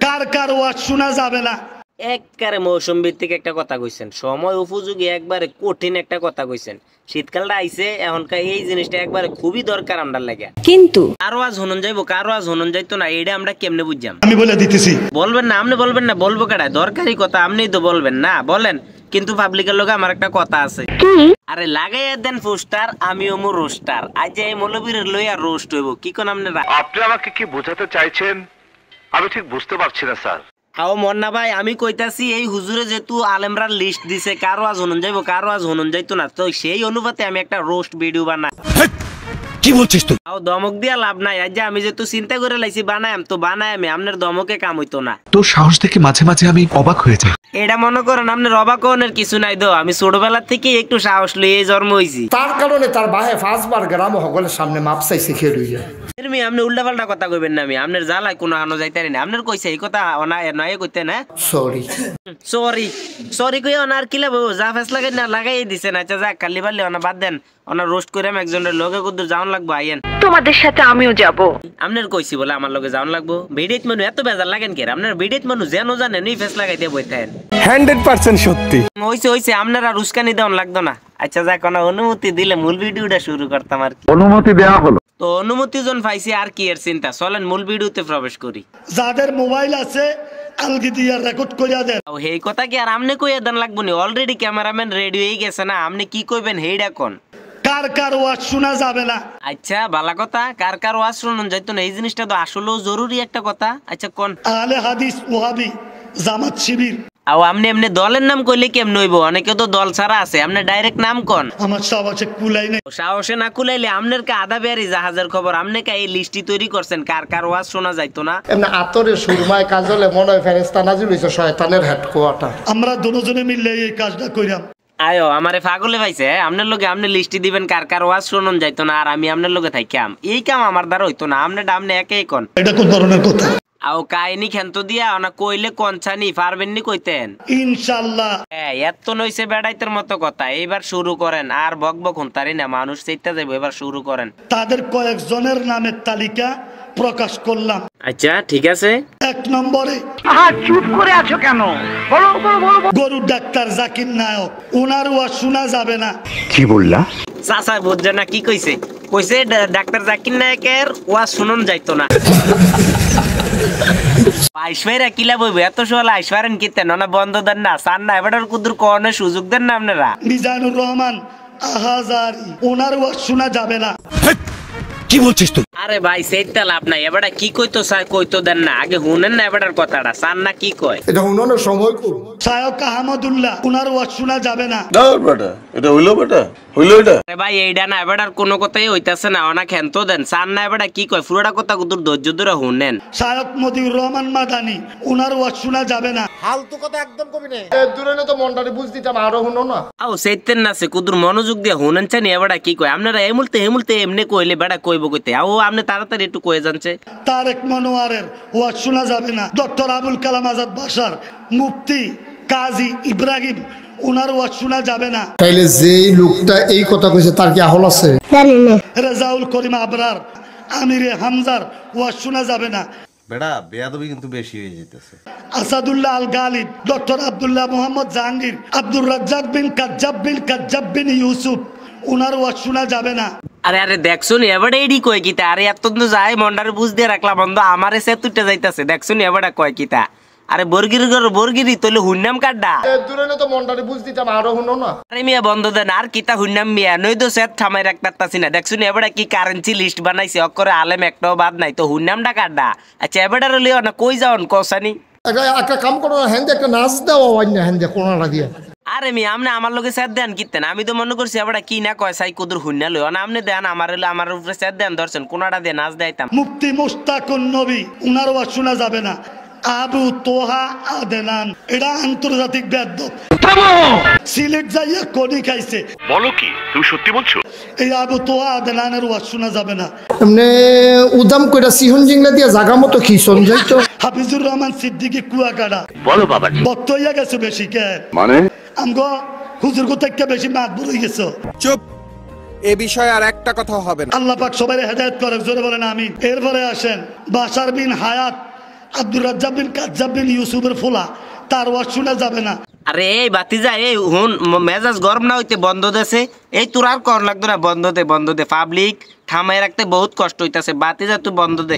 কার কার ওয়াজ শোনা যাবে না। একবারে মৌসুম ভিত্তিক একটা কথা কইছেন, সময় উপযোগী একবারে কঠিন একটা কথা কইছেন। শীতকালটা আইছে, এখনকার এই জিনিসটা একবারে খুবই দরকার আমরা লাগে। কিন্তু কারো আজ হনন যাইবো, কারো আজ হনন যাইতো না, এটা আমরা কেমনে বুঝলাম? আমি বলে দিতেছি। বলবেন না, আপনি বলবেন না, বলবো কেডা? দরকারি কথা আপনিই তো বলবেন না, বলেন। কিন্তু পাবলিকের লগে আমার একটা কথা আছে। আরে লাগাইয়া দেন পোস্টার, আমি ওমু রোস্টার। আজ এই মৌলবীর লইয়া রোস্ট হইব, কি কোন আপনারা? আপনি আমাকে কি বোঝাতে চাইছেন আমি ঠিক বুঝতে পারছি না স্যার। আও মন্না ভাই, আমি কইতাছি এই হুজুরে যেহেতু আলেমরার লিস্ট দিছে, কারো আজ হনন যাইবো, কারো আজ হনন যাইতো না, তো সেই অনুপাতে আমি একটা রোস্ট ভিডিও বানাই। কি বলছিস তুই? আও দমক দিয়া লাভ নাই। আজ আমি যেহেতু চিন্তা করে লাইছি বানায়াম, তো বানায়ামে আপনার দমকে কাম হইতো না। তোর সাহস দেখে মাঝে মাঝে আমি অবাক হয়ে যাই। এটা মনে করেন আপনার অবাক হওয়ার কিছু নাই। দো আমি ছোটবেলা থেকে একটু সাহস লইয়ে জন্ম হইছি, তার কারণে তার বাহে 5 বার গ্রাম সকলের সামনে মাপ চাইছে খেয়ে লইয়া। তুমি আপনি উল্টা পাল্টা কথা কইবেন না, আমি আপনার জ্বালায় কোনো আনো যাইতারি না। আপনার কইছে এই কথা নয় কইতে না। সরি সরি সরি কই অনার কি লাভ? যা ফেস লাগাই না লাগাই দিছেন। আচ্ছা যাক, কালি পারলে অনা বাদ দেন, অনা রোস্ট করে আমি একজনের লগে কুদ্দুর যাওন লাগবো। আইয়েন, তোমাদের সাথে আমিও যাব। আপনার কইছি বলে আমার লগে যাওন লাগবো। ভিডিওত মানুষ এত বেজার লাগেন কে? আপনার ভিডিওত মানুষ যেন জানেন এই ফেস লাগাই দিয়ে বইতেন। 100% সত্যি। হইছে হইছে, আপনার আর উস্কানি দেওয়ান লাগতো না। আচ্ছা যাক, কোনো অনুমতি দিলে মূল ভিডিওটা শুরু করতাম আর কি। অনুমতি দেওয়া হলো তো অনুমতি জন পাইছি, আর কি এর চিন্তা। চলেন মূল ভিডিওতে প্রবেশ করি। যাদের মোবাইল আছে আলগি দিয়া রেকর্ড কইরা দেন। ও হেই কথা কি আর আমনে কইয়া দেন লাগবো নি? অলরেডি ক্যামেরাম্যান রেডি হয়ে গেছে না, আপনি কি কইবেন হেইডা কোন? কার কার ওয়াজ শোনা যাবে না। আচ্ছা বালা কথা, কার কার ওয়াজ শুনুন যাইতো না, এই জিনিসটা তো আসলেও জরুরি একটা কথা। আচ্ছা কোন? আহলে হাদিস, ওয়াহাবি, জামাত শিবির। আও আপনি এমনি দলের নাম কইলে কেমনে হইব? অনেকে তো দল ছাড়া আছে, আপনি ডাইরেক্ট নাম কোন। আমার সাহসে কুলাই নাই। সাহসে না কুলাইলে আপনার কা আধা বেয়ারি জাহাজের খবর। আপনি কা এই লিস্টটি তৈরি করছেন কার কার ওয়াজ শোনা যাইতো না? এমনি আতরে সুরমায় কাজলে মনে হয় ফেরেশতা নাজিল হইছে, শয়তানের হেডকোয়ার্টার। আমরা দুজনে মিললে এই কাজটা কইরাম। আয়ো আমারে পাগলে পাইছে। আপনার লগে আপনি লিস্টি দিবেন কার কার ওয়াজ শুনুন যাইতো না, আর আমি আপনার লগে থাইকাম। এই কাম আমার দ্বারা হইতো না। আপনি ডামনে একাই কোন। এটা কোন ধরনের কথা? আও কাহিনী খেন্ত দিয়া না কইলে কনছানি পারবেন নি কইতেন? ইনশাআল্লাহ। এত নইছে বেড়াইতের মতো কথা। এইবার শুরু করেন, আর বকবক হুনতারি না, মানুষ চাইতে যাইব। এবার শুরু করেন। তাদের কয়েকজনের নামের তালিকা প্রকাশ করলাম। আচ্ছা ঠিক আছে। 1 নম্বরে চুপ করে আছো কেন? বলো বলো বলো। গরুর ডাক্তার জাকির নায়ক, ওনার ওয়াজ শোনা যাবে না। কি বললা? চাচা বুঝছে না কি কইছে? কইছে ডাক্তার জাকির নায়কের ওয়াজ শুনুন যাইতো না। আইসবাইরা কিলা বইব এত সকালে আইসবারেন কিতেন না? বন্ধ দেন না, চান না এবার কুদুর কনের সুযোগ দেন না আপনারা। মিজানুর রহমান আহাজারি, ওনার ওয়াজ শোনা যাবে না। কি বলছিস তুই? আরে ভাই সেইটা লাভ নাই। এবার কি কইতো স্যার কইতো দেন না, আগে শুনেন না এবার কথাটা। চান না কি কয়? এটা হুনানোর সময় কো। শায়ক আহমদুল্লাহ, ওনার ওয়াজ শোনা যাবে না। দাঁড় বেটা, এটা হইলো বেটা, হইলো এটা? আরে ভাই এইডা না এবার কোনো কথাই হইতাছে না, অনা খেন্ত দেন। চান না এবার কি কয়? পুরোটা কথা কুদুর ধৈর্য ধরে শুনেন। শায়ক মতিউর রহমান মাদানি, ওনার ওয়াজ শোনা যাবে না। ফালতু কথা একদম কবি না। দূরে না তো মনটারে বুঝ দিতাম, আরো হুনো না। আও সেইতেন না সে কুদুর মনোযোগ দিয়ে শুনেন চানি এবার কি কয়। আপনারা এই মুহূর্তে এমনি কইলে বেড়া কইব কইতে। আও আপনি তাড়াতাড়ি একটু কয়ে জানছে। তারেক মনোয়ারের ওয়াজ শোনা যাবে না। ডক্টর আবুল কালাম আজাদ বাশার, মুফতি কাজী ইব্রাহিম, ওনার ওয়াজ শোনা যাবে না। তাইলে যেই লোকটা এই কথা কইছে তার কি আহল আছে? জানি না। রেজাউল করিম আবরার, আমিরে হামজার ওয়াজ শোনা যাবে না। বেটা বেয়াদবি কিন্তু বেশি হয়ে যাইতেছে। আসাদুল্লাহ আল গালিব, ডক্টর আব্দুল্লাহ মোহাম্মদ জাহাঙ্গীর, আব্দুর রাজ্জাক কাজ্জাব বিন ইউসুফ, ওনার ওয়াজ শোনা যাবে না। আরে আরে দেখছুন এবার এডি কয় কিতা? আরে এত যায় মন্ডারে বুঝ দিয়ে রাখলাম বন্ধু, আমারে সে তুইটা যাইতাছে। দেখছুন এবার কয় কিতা? আরে বর্গিরি তইলে হুন্নাম কাড্ডা। দূরে না তো মনটারে বুঝ দিতাম, আরো হুনো না। আরে মিয়া বন্ধ দেন, আর কিতা হুন্নাম মিয়া? নই তো সেট থামাই রাখতাছি না। দেখছুন এবার কি কারেন্সি লিস্ট বানাইছে, অক্ষরে আলেম একটাও বাদ নাই, তো হুন্নামটা কাড্ডা। আচ্ছা এবার লিও না, কই যাওন কসানি? একটা কাম করো, হ্যান্ডে একটা নাচ দেওয়া হয় না, হ্যান্ডে কোনাটা দিয়ে। আরে মিয়া আপনি আমার লগে সেট দেন কিতেন? আমি তো মনে করছি এবার কি না কয় সাই কুদুর হুন্না লই না। আপনি দেন আমার উপরে সেট দেন, ধরছেন কোনাটা দিয়ে নাচ দেয়তাম। মুফতি মুশতাকুন নবী, ওনার ওয়াজ শোনা যাবে না। আবু তোহা আদনান, এটা আন্তর্জাতিক বেয়াদব। সিলেট যাইয়া কোনি খাইছে। বলো কি তুমি সত্যি বলছো? এই আবু তোহা আদনানের ওয়াজ শোনা যাবে না। এমনি উদাম কইরা সিহন জিংলা দিয়া জাগা মতো খিসন যাইতো। হাফিজুর রহমান সিদ্দিকী কুয়াকাটা, বলো বাবা। বক্ত হইয়া গেছে বেশি কে? মানে আমগো হুজুর থেকে বেশি মাতবুর হয়ে গেছো। চুপ, এ বিষয়ে আর একটা কথা হবে না। আল্লাহ পাক সবাই হেদায়েত করে, জোরে বলেন আমিন। এরপরে আসেন বাশার বিন হায়াত, আব্দুর রাজ্জাক বিন কাজ্জাব বিন ইউসুফের ফোলা, তার ওয়াজ শোনা যাবে না। আরে এই বাতিজা, এই হুন, মেজাজ গরম না হইতে বন্ধ দেছে, এই তোর আর কর লাগতো না, বন্ধ দে পাবলিক থামাই রাখতে বহুত কষ্ট হইতাছে, বাতিজা তুই বন্ধ দে।